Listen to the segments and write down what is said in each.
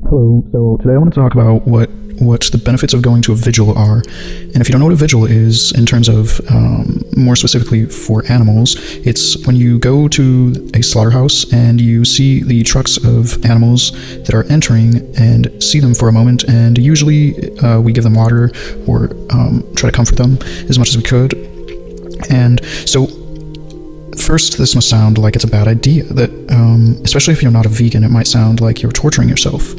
Hello, so today I want to talk about what the benefits of going to a vigil are. And if you don't know what a vigil is, in terms of more specifically for animals, it's when you go to a slaughterhouse and you see the trucks of animals that are entering and see them for a moment, and usually we give them water or try to comfort them as much as we could. And so first, this must sound like it's a bad idea, that especially if you're not a vegan, it might sound like you're torturing yourself.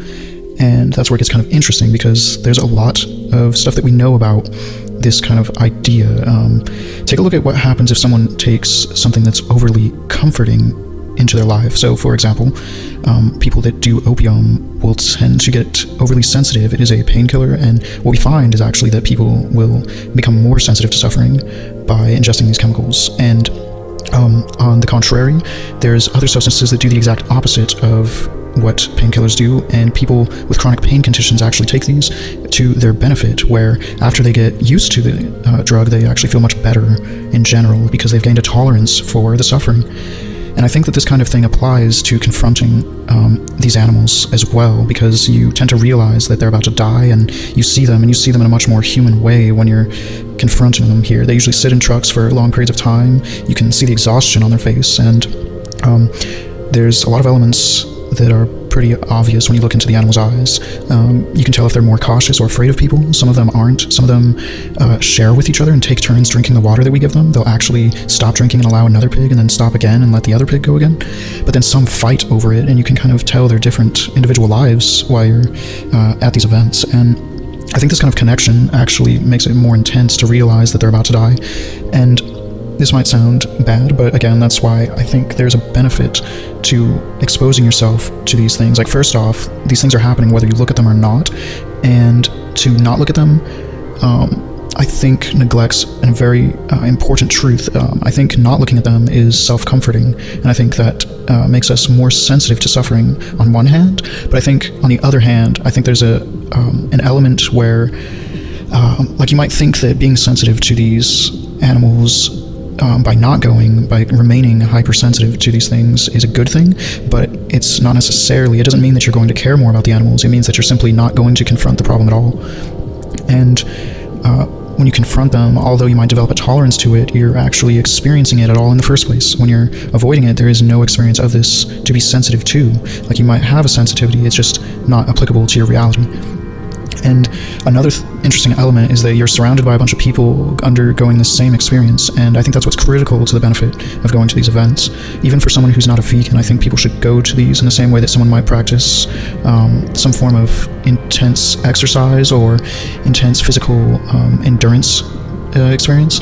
And that's where it gets kind of interesting, because there's a lot of stuff that we know about this kind of idea. Take a look at what happens if someone takes something that's overly comforting into their life. So, for example, people that do opium will tend to get overly sensitive. It is a painkiller, and what we find is actually that people will become more sensitive to suffering by ingesting these chemicals. And on the contrary, there's other substances that do the exact opposite of what painkillers do, and people with chronic pain conditions actually take these to their benefit, where after they get used to the drug, they actually feel much better in general because they've gained a tolerance for the suffering. And I think that this kind of thing applies to confronting these animals as well, because you tend to realize that they're about to die, and you see them in a much more human way when you're confronting them here. They usually sit in trucks for long periods of time. You can see the exhaustion on their face, and there's a lot of elements that are pretty obvious when you look into the animal's eyes. You can tell if they're more cautious or afraid of people. Some of them aren't. Some of them share with each other and take turns drinking the water that we give them. They'll actually stop drinking and allow another pig, and then stop again and let the other pig go again. But then some fight over it, and you can kind of tell their different individual lives while you're at these events. And I think this kind of connection actually makes it more intense to realize that they're about to die. And this might sound bad, but again, that's why I think there's a benefit to exposing yourself to these things. Like, first off, these things are happening whether you look at them or not, and to not look at them, I think neglects a very important truth. I think not looking at them is self-comforting, and I think that makes us more sensitive to suffering on one hand, but I think on the other hand, I think there's an element where, like, you might think that being sensitive to these animals by remaining hypersensitive to these things is a good thing, but it's not necessarily. It doesn't mean that you're going to care more about the animals. It means that you're simply not going to confront the problem at all. And when you confront them, although you might develop a tolerance to it, you're actually experiencing it at all in the first place. When you're avoiding it, there is no experience of this to be sensitive to. Like, you might have a sensitivity, it's just not applicable to your reality. And another interesting element is that you're surrounded by a bunch of people undergoing the same experience, and I think that's what's critical to the benefit of going to these events. Even for someone who's not a vegan, I think people should go to these in the same way that someone might practice some form of intense exercise or intense physical endurance experience.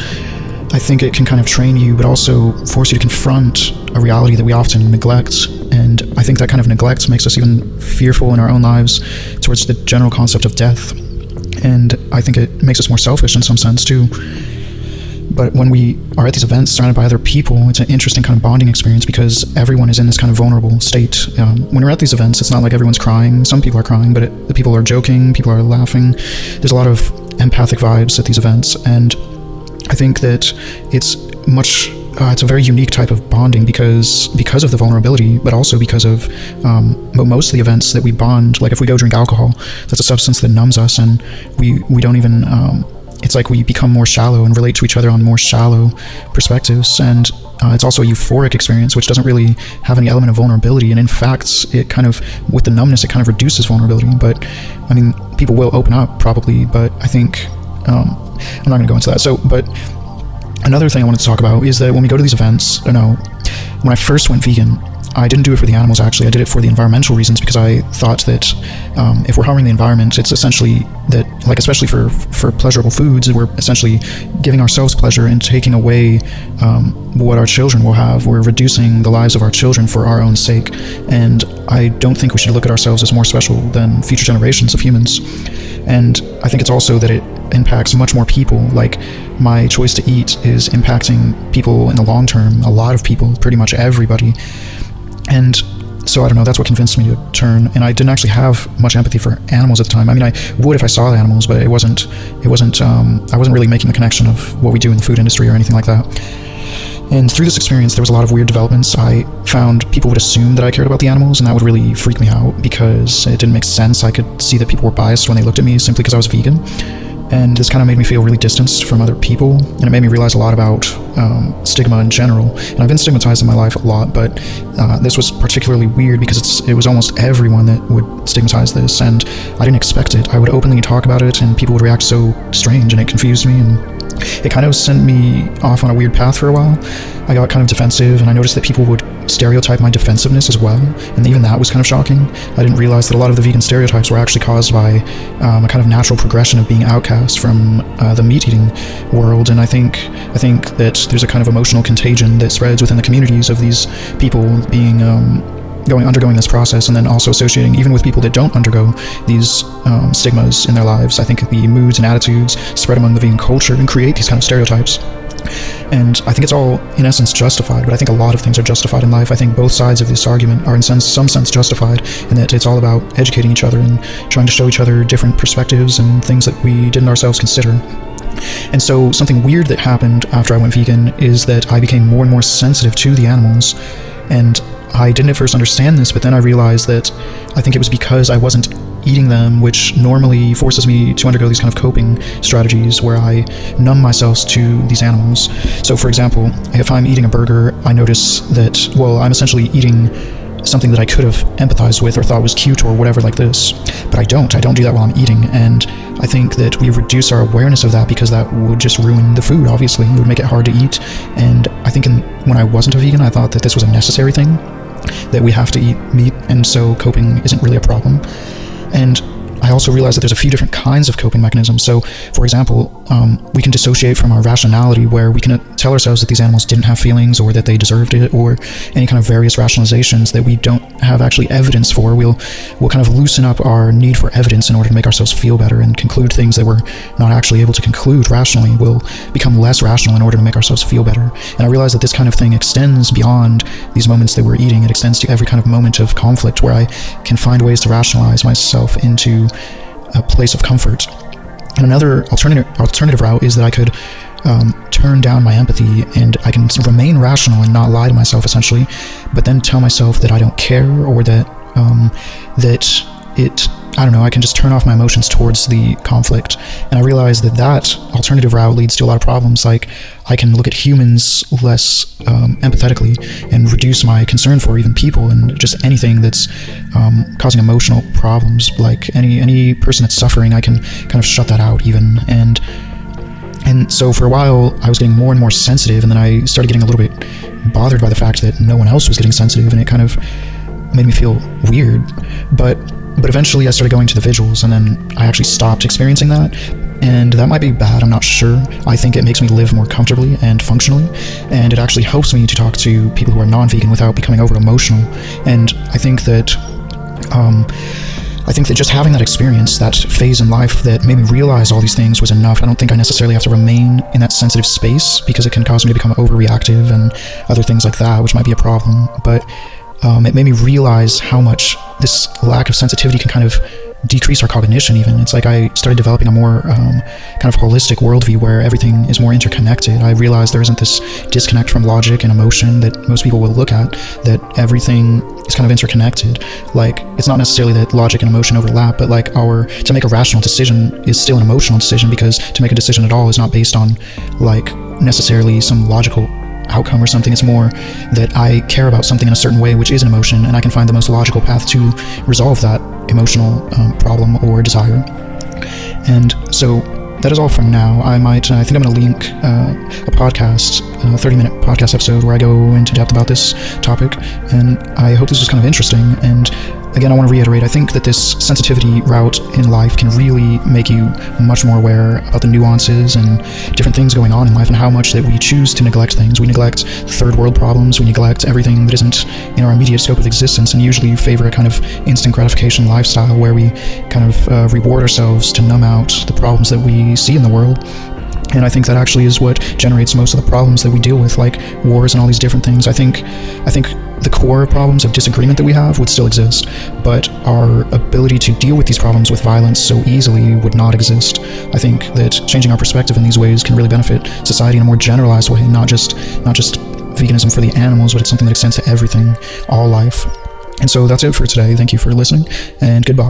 I think it can kind of train you, but also force you to confront a reality that we often neglect. And I think that kind of neglect makes us even fearful in our own lives towards the general concept of death. And I think it makes us more selfish in some sense too. But when we are at these events surrounded by other people, it's an interesting kind of bonding experience, because everyone is in this kind of vulnerable state. When we're at these events, it's not like everyone's crying. Some people are crying, but the people are joking, people are laughing. There's a lot of empathic vibes at these events, and I think that it's a very unique type of bonding because of the vulnerability, but also because of most of the events that we bond. Like, if we go drink alcohol, that's a substance that numbs us, and we don't even, it's like we become more shallow and relate to each other on more shallow perspectives. And it's also a euphoric experience, which doesn't really have any element of vulnerability. And in fact, it kind of, with the numbness, it kind of reduces vulnerability. But I mean, people will open up probably, but I think, I'm not going to go into that. So, but another thing I wanted to talk about is that when we go to these events, when I first went vegan, I didn't do it for the animals, actually. I did it for the environmental reasons, because I thought that if we're harming the environment, it's essentially that, like, especially for pleasurable foods, we're essentially giving ourselves pleasure and taking away what our children will have. We're reducing the lives of our children for our own sake. And I don't think we should look at ourselves as more special than future generations of humans. And I think it's also that it impacts much more people. Like, my choice to eat is impacting people in the long term, a lot of people, pretty much everybody. And so I don't know, that's what convinced me to turn. And I didn't actually have much empathy for animals at the time. I mean, I would if I saw the animals, but I wasn't really making the connection of what we do in the food industry or anything like that. And through this experience, there was a lot of weird developments. I found people would assume that I cared about the animals, and that would really freak me out because it didn't make sense. I could see that people were biased when they looked at me simply because I was vegan. And this kind of made me feel really distanced from other people, and it made me realize a lot about stigma in general. And I've been stigmatized in my life a lot, but this was particularly weird because it was almost everyone that would stigmatize this, and I didn't expect it. I would openly talk about it, and people would react so strange, and it confused me, and it kind of sent me off on a weird path for a while. I got kind of defensive, and I noticed that people would stereotype my defensiveness as well, and even that was kind of shocking. I didn't realize that a lot of the vegan stereotypes were actually caused by a kind of natural progression of being outcast from the meat-eating world, and I think that there's a kind of emotional contagion that spreads within the communities of these people being undergoing this process, and then also associating even with people that don't undergo these stigmas in their lives. I think the moods and attitudes spread among the vegan culture and create these kind of stereotypes. And I think it's all, in essence, justified, but I think a lot of things are justified in life. I think both sides of this argument are in some sense justified, in that it's all about educating each other and trying to show each other different perspectives and things that we didn't ourselves consider. And so something weird that happened after I went vegan is that I became more and more sensitive to the animals, and I didn't at first understand this, but then I realized that I think it was because I wasn't eating them, which normally forces me to undergo these kind of coping strategies where I numb myself to these animals. So for example, if I'm eating a burger, I notice that, well, I'm essentially eating something that I could have empathized with or thought was cute or whatever like this, but I don't do that while I'm eating, and I think that we reduce our awareness of that because that would just ruin the food. Obviously, it would make it hard to eat, and I think when I wasn't a vegan, I thought that this was a necessary thing, that we have to eat meat, and so coping isn't really a problem. And I also realized that there's a few different kinds of coping mechanisms. So, for example, we can dissociate from our rationality, where we can tell ourselves that these animals didn't have feelings or that they deserved it, or any kind of various rationalizations that we don't have actually evidence for. We'll kind of loosen up our need for evidence in order to make ourselves feel better and conclude things that we're not actually able to conclude rationally. We'll become less rational in order to make ourselves feel better. And I realized that this kind of thing extends beyond these moments that we're eating. It extends to every kind of moment of conflict where I can find ways to rationalize myself into a place of comfort. And another alternative route is that I could turn down my empathy, and I can remain rational and not lie to myself, essentially, but then tell myself that I don't care, or that I can just turn off my emotions towards the conflict. And I realized that alternative route leads to a lot of problems. Like, I can look at humans less empathetically and reduce my concern for even people and just anything that's causing emotional problems. Like any person that's suffering, I can kind of shut that out even. And so for a while, I was getting more and more sensitive, and then I started getting a little bit bothered by the fact that no one else was getting sensitive, and it kind of made me feel weird. But eventually I started going to the vigils, and then I actually stopped experiencing that. And that might be bad, I'm not sure. I think it makes me live more comfortably and functionally, and it actually helps me to talk to people who are non-vegan without becoming over-emotional. And I think that just having that experience, that phase in life that made me realize all these things, was enough. I don't think I necessarily have to remain in that sensitive space, because it can cause me to become overreactive and other things like that, which might be a problem. But it made me realize how much this lack of sensitivity can kind of decrease our cognition even. It's like I started developing a more kind of holistic worldview where everything is more interconnected. I realized there isn't this disconnect from logic and emotion that most people will look at, that everything is kind of interconnected. Like, it's not necessarily that logic and emotion overlap, but like to make a rational decision is still an emotional decision, because to make a decision at all is not based on like necessarily some logical outcome or something. It's more that I care about something in a certain way, which is an emotion, and I can find the most logical path to resolve that emotional problem or desire. And so that is all for now. I think I'm going to link a podcast, a 30-minute podcast episode where I go into depth about this topic, and I hope this was kind of interesting. And again, I want to reiterate, I think that this sensitivity route in life can really make you much more aware about the nuances and different things going on in life, and how much that we choose to neglect things. We neglect third world problems, we neglect everything that isn't in our immediate scope of existence, and usually favor a kind of instant gratification lifestyle where we kind of reward ourselves to numb out the problems that we see in the world. And I think that actually is what generates most of the problems that we deal with, like wars and all these different things. I think the core problems of disagreement that we have would still exist, but our ability to deal with these problems with violence so easily would not exist. I think that changing our perspective in these ways can really benefit society in a more generalized way, not just veganism for the animals, but it's something that extends to everything, all life. And so that's it for today. Thank you for listening, and goodbye.